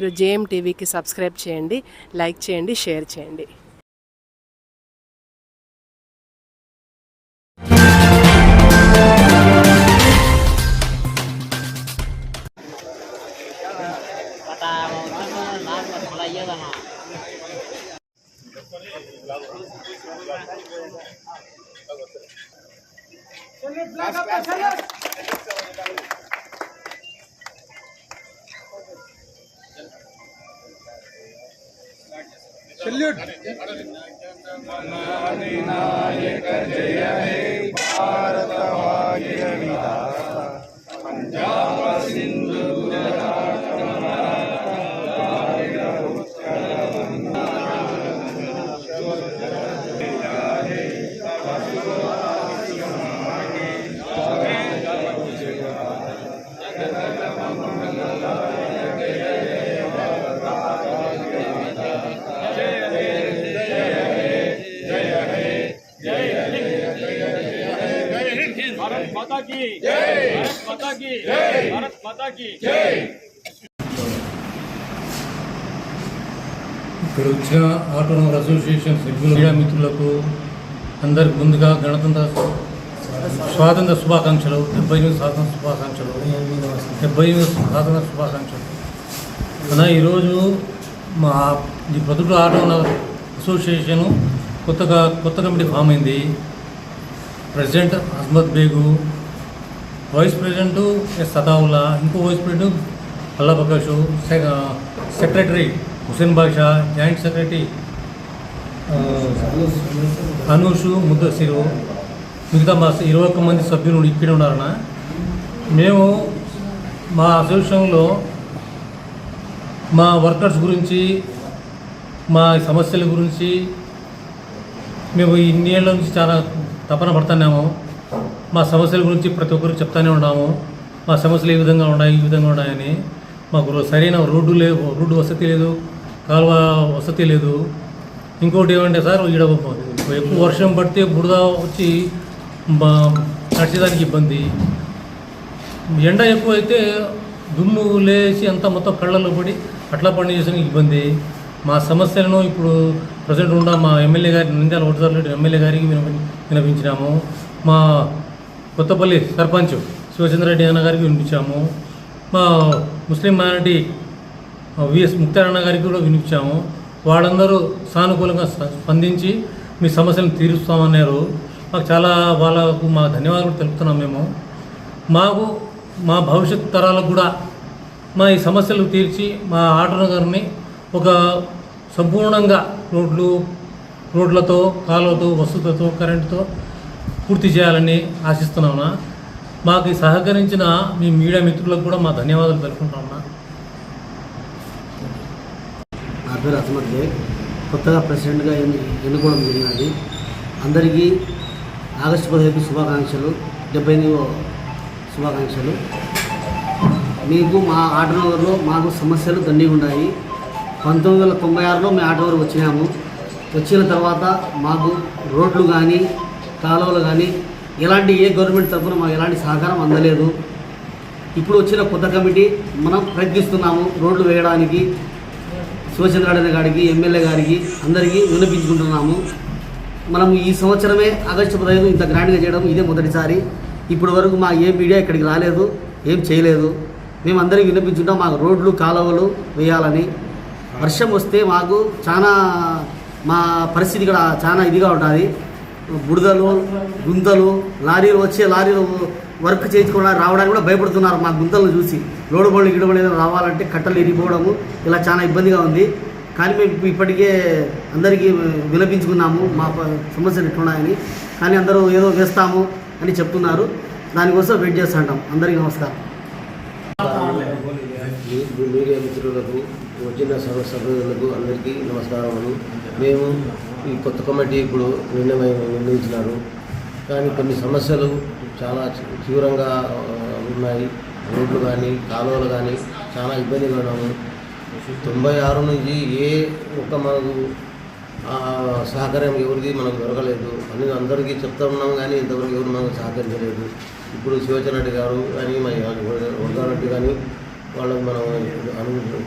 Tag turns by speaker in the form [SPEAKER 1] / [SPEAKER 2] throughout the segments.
[SPEAKER 1] మీరు జేఎం టీవీకి సబ్స్క్రైబ్ చేయండి, లైక్ చేయండి, షేర్ చేయండి.
[SPEAKER 2] सल्यूट नायक जय हे भारत भाग्य विधाता पंजाब सिंधु गुजरात मराठा उत्कल गंगा भारत माता की जय, भारत माता की जय, भारत माता की जय.
[SPEAKER 3] ఇక్కడ వచ్చిన ఆటోనమస్ అసోసియేషన్ సభ్యులు మీడియా మిత్రులకు అందరికి ముందుగా స్వాతంత్ర శుభాకాంక్షలు, 78 స్వాతంత్ర శుభాకాంక్షలు, 78 స్వాతంత్ర శుభాకాంక్షలు. అలా ఈరోజు మా ఈ ప్రొద్దుటూరు ఆటోనమస్ అసోసియేషను కొత్త కమిటీ ఫామ్ అయింది. President Ahmed Baig, vice president yes సదావుల్లా, ఇంకో వైస్ ప్రెసిడెంట్ అల్లా బకాషు, సెక్రటరీ హుసేన్ బాషా, జాయింట్ సెక్రటరీ అనూషు ముద్దసిరు, మిగతా మా 21 మంది సభ్యులు ఇక్కడ ఉన్నారన్న. మేము మా అసోసియేషన్లో మా వర్కర్స్ గురించి, మా సమస్యల గురించి మేము ఇన్ని ఏళ్ళ నుంచి చాలా తపన పడుతున్నాము. మా సమస్యల గురించి ప్రతి ఒక్కరికి చెప్తానే ఉన్నాము. మా సమస్యలు ఈ విధంగా ఉన్నాయి, ఈ విధంగా ఉన్నాయని. మాకు సరైన రోడ్డు వసతి లేదు, కాలువ వసతి లేదు. ఇంకోటి ఏమంటే సార్, ఇక్కడ ఎక్కువ వర్షం పడితే బురద వచ్చి నడిచేదానికి ఇబ్బంది. ఎండ ఎక్కువైతే దుమ్ము లేచి అంతా మొత్తం కళ్ళల్లో పడి అట్లా పని చేసిన ఇబ్బంది. మా సమస్యలను ఇప్పుడు ప్రజెంట్ ఉన్న మా ఎమ్మెల్యే గారి నంద్యాల ఓటుదారులు ఎమ్మెల్యే గారికి వినిపించినాము. మా కొత్తపల్లి సర్పంచ్ శివచంద్రరెడ్డి అన్న గారికి వినిపించాము. మా ముస్లిం మైనారిటీ విఎస్ ముక్తార్ అన్న గారికి కూడా వినిపించాము. వాళ్ళందరూ సానుకూలంగా స్పందించి మీ సమస్యలను తీరుస్తామన్నారు. మాకు చాలా వాళ్ళకు మా ధన్యవాదాలు తెలుపుతున్నాం. మేము మా భవిష్యత్ తరాలకు కూడా మా ఈ సమస్యలు తీర్చి మా ఆటోనగర్ని ఒక సంపూర్ణంగా రోడ్లతో, కాలువతో, వసతులతో, కరెంటుతో పూర్తి చేయాలని ఆశిస్తున్నామన్నా. మాకు సహకరించిన మీ మీడియా మిత్రులకు కూడా మా ధన్యవాదాలు తెలుపుకుంటామన్నా.
[SPEAKER 4] నా పేరు అహ్మద్ బేగ్, కొత్తగా ప్రెసిడెంట్గా ఎన్నుకోవడం జరిగినది. అందరికీ ఆగస్టు 15 శుభాకాంక్షలు, 78వ శుభాకాంక్షలు. మీకు మా ఆటోనగర్లో మాకు సమస్యలు దండిగా ఉన్నాయి. 1996లో మేము ఆటోనగర్ వచ్చినాము. వచ్చిన తర్వాత మాకు రోడ్లు కానీ, కాలువలు కానీ ఎలాంటి ఏ గవర్నమెంట్ తరఫున మాకు ఎలాంటి సహకారం అందలేదు. ఇప్పుడు వచ్చిన కొత్త కమిటీ మనం ప్రయత్నిస్తున్నాము రోడ్లు వేయడానికి. శివచంద్రరెడ్డి గారికి, ఎమ్మెల్యే గారికి అందరికీ వినిపించుకుంటున్నాము. మనం ఈ సంవత్సరమే ఆగస్టు 15 ఇంత గ్రాండ్గా చేయడం ఇదే మొదటిసారి. ఇప్పటి వరకు మా ఏ మీడియా ఇక్కడికి రాలేదు, ఏం చేయలేదు. మేము అందరికీ వినిపించుంటాం మాకు రోడ్లు, కాలువలు వేయాలని. వర్షం వస్తే మాకు చాలా మా పరిస్థితి ఇక్కడ చాలా ఇదిగా ఉంటుంది. బురదలు, గుంతలు, లారీలు వర్క్ చేయించుకోవడానికి రావడానికి కూడా భయపడుతున్నారు. మా గుంతలను చూసి లోడు బళ్ళు గిడబడి రావాలంటే కట్టలు ఇరిగిపోవడము ఇలా చాలా ఇబ్బందిగా ఉంది. కానీ మేము ఇప్పటికే అందరికీ విలపించుకున్నాము మా సమస్యలు ఎట్లున్నాయని. కానీ అందరూ ఏదో వేస్తాము అని చెప్తున్నారు. దానికోసం వెయిట్ చేస్తుంటాం. అందరికీ నమస్కారం.
[SPEAKER 5] మీడియా మిత్రులకు, వచ్చిన సభ్యులకు అందరికీ నమస్కారములు. మేము ఈ కొత్త కమిటీ ఇప్పుడు నిర్ణయించినారు. కానీ కొన్ని సమస్యలు చాలా తీవ్రంగా ఉన్నాయి. రోడ్లు కానీ, కాలువలు కానీ చాలా ఇబ్బందిగా ఉన్నాము. 96 నుంచి ఏ ఒక్క మనకు సహకారం ఎవరిది మనకు దొరకలేదు అని అందరికీ చెప్తా ఉన్నాం. కానీ ఇంతవరకు ఎవరు మనకు సహకరించలేదు. ఇప్పుడు శివచంద్రరెడ్డి గారు కానీ, మరి వరదారెడ్డి కానీ వాళ్ళకి మనం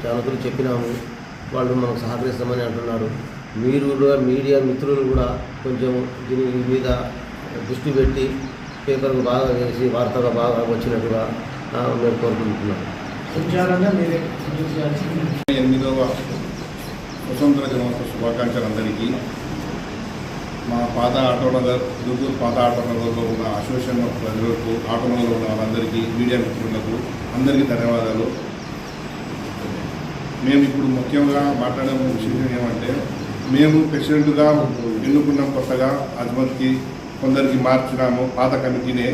[SPEAKER 5] చాలా దూరం చెప్పినాము, వాళ్ళు మనకు సహకరిస్తామని అంటున్నారు. మీరు కూడా మీడియా మిత్రులు కూడా కొంచెం దీని మీద దృష్టి పెట్టి పేపర్కు బాగా వేసి వార్తగా బాగా వచ్చినట్టుగా మేము కోరుకుంటున్నాం.
[SPEAKER 6] 8వ స్వతంత్ర దినోత్సవ శుభాకాంక్షలు అందరికీ. మా పాత ఆటోనగర్ దుర్గూరు పాత ఆటోనగర్లో ఉన్న అసోసియేషన్ ప్రజలకు, ఆటోనగర్లో ఉన్న వాళ్ళందరికీ, మీడియా మిత్రులకు అందరికీ ధన్యవాదాలు. మేము ఇప్పుడు ముఖ్యంగా మాట్లాడే విషయం ఏమంటే, మేము ప్రెసిడెంట్గా ఎన్నుకున్నాం కొత్తగా, అజ్మత్కి కొందరికి మార్చినాము. పాత కమిటీనే,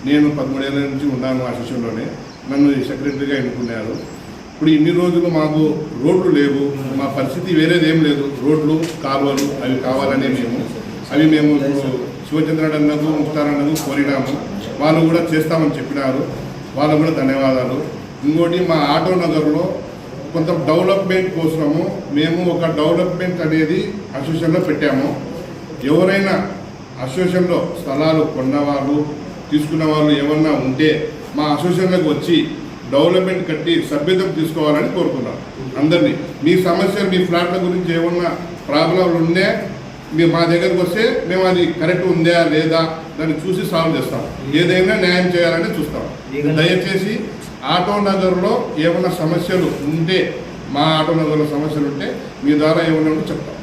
[SPEAKER 6] నేను 13 ఏళ్ళ నుంచి ఉన్నాను అసోసియేషన్లోనే, నన్ను సెక్రటరీగా ఎన్నుకున్నారు. ఇప్పుడు ఇన్ని రోజులు మాకు రోడ్లు లేవు, మా పరిస్థితి వేరేది ఏం లేదు. రోడ్లు, కాలువలు అవి కావాలనే అవి మేము శివచంద్రుడు అన్నకు, ముక్తార్ అన్నకు కోరినాము. వాళ్ళు కూడా చేస్తామని చెప్పినారు, వాళ్ళకు కూడా ధన్యవాదాలు. ఇంకోటి, మా ఆటో నగర్లో కొంత డెవలప్మెంట్ కోసము మేము ఒక డెవలప్మెంట్ అనేది అసోసియేషన్లో పెట్టాము. ఎవరైనా అసోసియేషన్లో స్థలాలు కొన్నవాళ్ళు, తీసుకున్న వాళ్ళు ఏమన్నా ఉంటే మా అసోసియేషన్లోకి వచ్చి డెవలప్మెంట్ కట్టి సభ్యత్వం తీసుకోవాలని కోరుకున్నాం అందరినీ. మీ సమస్యలు, మీ ఫ్లాట్ల గురించి ఏమన్నా ప్రాబ్లంలు ఉండే మీరు మా దగ్గరకు వస్తే మేము అది కరెక్ట్ ఉందా లేదా దాన్ని చూసి సాల్వ్ చేస్తాం. ఏదైనా న్యాయం చేయాలని చూస్తాం. దయచేసి ఆటో నగర్లో ఏమైనా సమస్యలు ఉంటే, మా ఆటో నగర్లో సమస్యలు ఉంటే మీ ద్వారా ఏమైనా ఉంటే చెప్తాం.